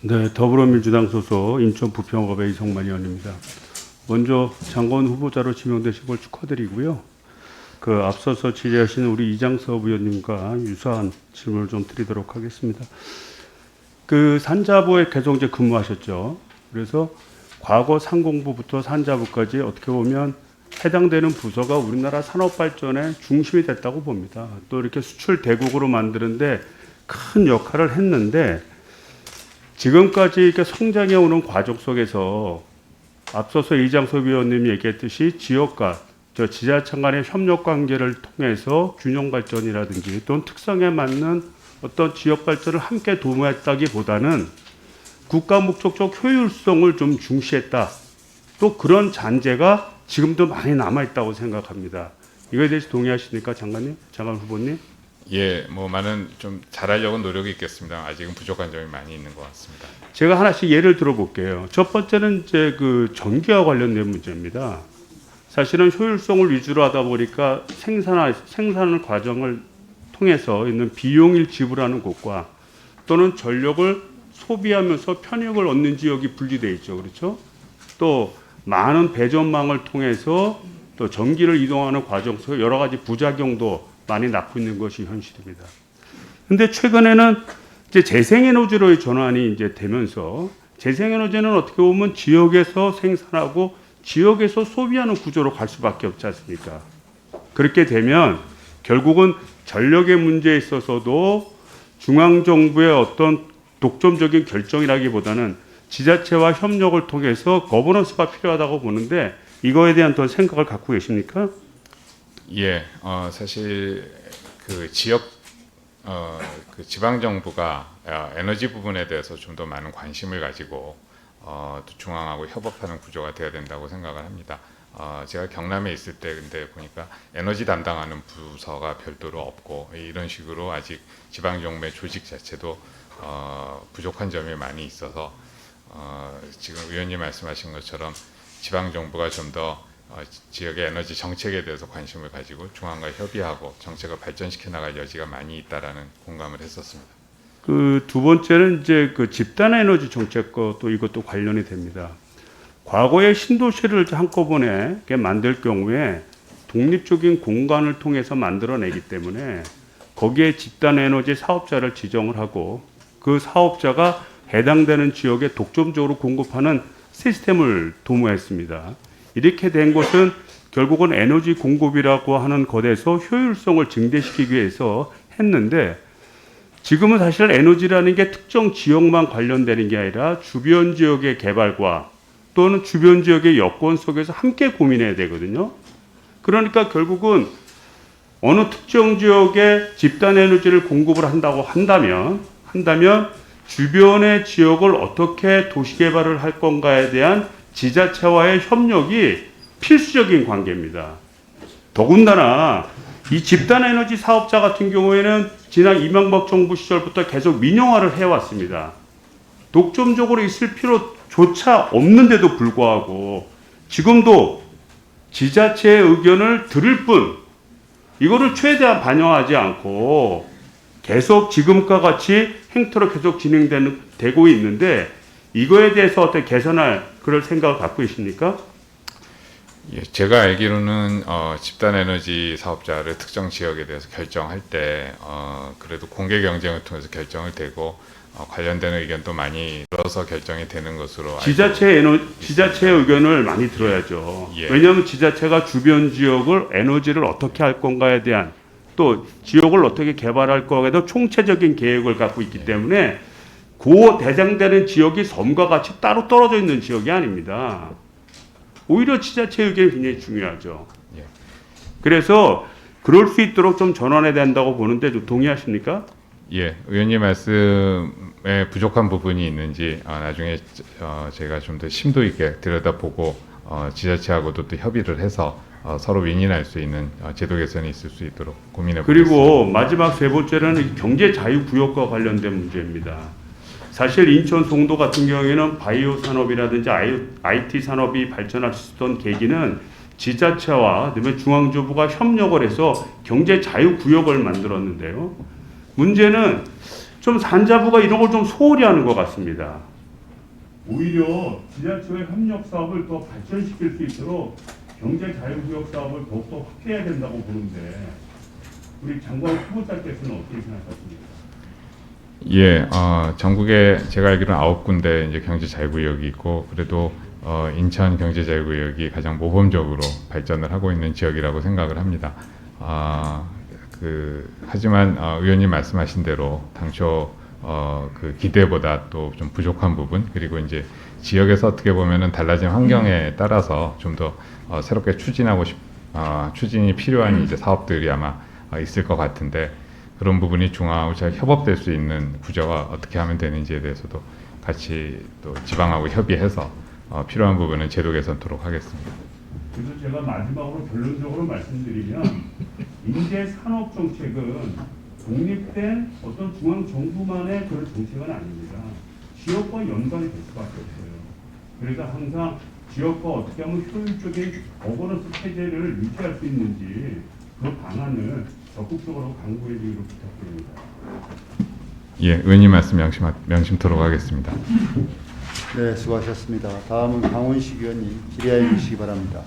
네, 더불어민주당 소속 인천 부평업의 이성만 의원입니다. 먼저 장관 후보자로 지명되신 걸 축하드리고요. 앞서서 질의하신 우리 이장섭 의원님과 유사한 질문을 좀 드리도록 하겠습니다. 산자부에 계속 이제 근무하셨죠. 그래서 과거 상공부부터 산자부까지 어떻게 보면 해당되는 부서가 우리나라 산업 발전의 중심이 됐다고 봅니다. 또 이렇게 수출 대국으로 만드는데 큰 역할을 했는데 지금까지 이렇게 성장해 오는 과정 속에서 앞서서 이장섭 의원님이 얘기했듯이 지역과 지자체 간의 협력 관계를 통해서 균형 발전이라든지 또는 특성에 맞는 어떤 지역 발전을 함께 도모했다기보다는 국가 목적적 효율성을 좀 중시했다. 또 그런 잔재가 지금도 많이 남아있다고 생각합니다. 이거에 대해서 동의하십니까, 장관 후보님? 예, 많은 좀 잘하려고 노력이 있겠습니다. 아직은 부족한 점이 많이 있는 것 같습니다. 제가 하나씩 예를 들어볼게요. 첫 번째는 이제 전기와 관련된 문제입니다. 사실은 효율성을 위주로 하다 보니까 생산 과정을 통해서 있는 비용을 지불하는 곳과 또는 전력을 소비하면서 편익을 얻는 지역이 분리되어 있죠. 그렇죠? 또 많은 배전망을 통해서 또 전기를 이동하는 과정 속 여러 가지 부작용도 많이 낳고 있는 것이 현실입니다. 근데 최근에는 이제 재생에너지로의 전환이 이제 되면서 재생에너지는 어떻게 보면 지역에서 생산하고 지역에서 소비하는 구조로 갈 수밖에 없지 않습니까? 그렇게 되면 결국은 전력의 문제에 있어서도 중앙정부의 어떤 독점적인 결정이라기보다는 지자체와 협력을 통해서 거버넌스가 필요하다고 보는데 이거에 대한 더 생각을 갖고 계십니까? 예, 사실 지방 정부가 에너지 부분에 대해서 좀 더 많은 관심을 가지고 또 중앙하고 협업하는 구조가 되어야 된다고 생각을 합니다. 제가 경남에 있을 때 근데 보니까 에너지 담당하는 부서가 별도로 없고 이런 식으로 아직 지방 정부의 조직 자체도 부족한 점이 많이 있어서 지금 의원님 말씀하신 것처럼 지방 정부가 좀 더 지역의 에너지 정책에 대해서 관심을 가지고 중앙과 협의하고 정책을 발전시켜 나갈 여지가 많이 있다라는 공감을 했었습니다. 두 번째는 이제 집단 에너지 정책과 또 이것도 관련이 됩니다. 과거에 신도시를 한꺼번에 만들 경우에 독립적인 공간을 통해서 만들어내기 때문에 거기에 집단 에너지 사업자를 지정을 하고 그 사업자가 해당되는 지역에 독점적으로 공급하는 시스템을 도모했습니다. 이렇게 된 것은 결국은 에너지 공급이라고 하는 것에서 효율성을 증대시키기 위해서 했는데 지금은 사실 에너지라는 게 특정 지역만 관련되는 게 아니라 주변 지역의 개발과 또는 주변 지역의 여건 속에서 함께 고민해야 되거든요. 그러니까 결국은 어느 특정 지역에 집단 에너지를 공급을 한다고 한다면 주변의 지역을 어떻게 도시개발을 할 건가에 대한 지자체와의 협력이 필수적인 관계입니다. 더군다나 이 집단 에너지 사업자 같은 경우에는 지난 이명박 정부 시절부터 계속 민영화를 해왔습니다. 독점적으로 있을 필요조차 없는데도 불구하고 지금도 지자체의 의견을 들을 뿐 이거를 최대한 반영하지 않고 계속 지금과 같이 행태로 계속 진행되고 있는데 이거에 대해서 어떻게 개선할 그럴 생각을 갖고 계십니까? 예, 제가 알기로는 집단 에너지 사업자를 특정 지역에 대해서 결정할 때 그래도 공개 경쟁을 통해서 결정을 되고 관련되는 의견도 많이 들어서 결정이 되는 것으로 지자체의 의견을 많이 들어야죠. 예. 왜냐하면 지자체가 주변 지역을 에너지를 어떻게 할 건가에 대한 또 지역을 어떻게 개발할 거에 대한 총체적인 계획을 갖고 있기 때문에 그 대상되는 지역이 섬과 같이 따로 떨어져 있는 지역이 아닙니다. 오히려 지자체 의견이 굉장히 중요하죠. 예. 그래서 그럴 수 있도록 좀 전환해야 된다고 보는데 좀 동의하십니까? 예, 의원님 말씀에 부족한 부분이 있는지 나중에 제가 좀 더 심도 있게 들여다보고 지자체하고도 또 협의를 해서 서로 윈윈할 수 있는 제도 개선이 있을 수 있도록 고민해 보겠습니다. 그리고 마지막 세 번째는 경제 자유구역과 관련된 문제입니다. 사실 인천 송도 같은 경우에는 바이오 산업이라든지 IT 산업이 발전할 수 있었던 계기는 지자체와 그다음에 중앙정부가 협력을 해서 경제 자유구역을 만들었는데요. 문제는 좀 산자부가 이런 걸 좀 소홀히 하는 것 같습니다. 오히려 지자체의 협력 사업을 더 발전시킬 수 있도록 경제 자유구역 사업을 더욱더 확대해야 된다고 보는데 우리 장관 후보자께서는 어떻게 생각하십니까? 예, 전국에 제가 알기로는 9군데 이제 경제 자유구역이 있고 그래도 인천 경제 자유구역이 가장 모범적으로 발전을 하고 있는 지역이라고 생각을 합니다. 하지만 의원님 말씀하신 대로 당초 그 기대보다 또 좀 부족한 부분 그리고 이제 지역에서 어떻게 보면은 달라진 환경에 따라서 좀 더 새롭게 추진이 필요한 이제 사업들이 아마 있을 것 같은데 그런 부분이 중앙하고 잘 협업될 수 있는 구조가 어떻게 하면 되는지에 대해서도 같이 또 지방하고 협의해서 필요한 부분은 제도 개선토록 하겠습니다. 그래서 제가 마지막으로 결론적으로 말씀드리면 인재 산업 정책은 독립된 어떤 중앙 정부만의 그런 정책은 아닙니다. 지역과 연관이 될 수밖에 없어요. 그래서 항상 지역과 어떻게 하면 효율적인 거버넌스 체제를 유지할 수 있는지 그 방안을 적극적으로 강구해 주기로 부탁드립니다. 예, 의원님 말씀 명심토록 하겠습니다. 네, 수고하셨습니다. 다음은 강원식 의원님 질의해 주시기 바랍니다.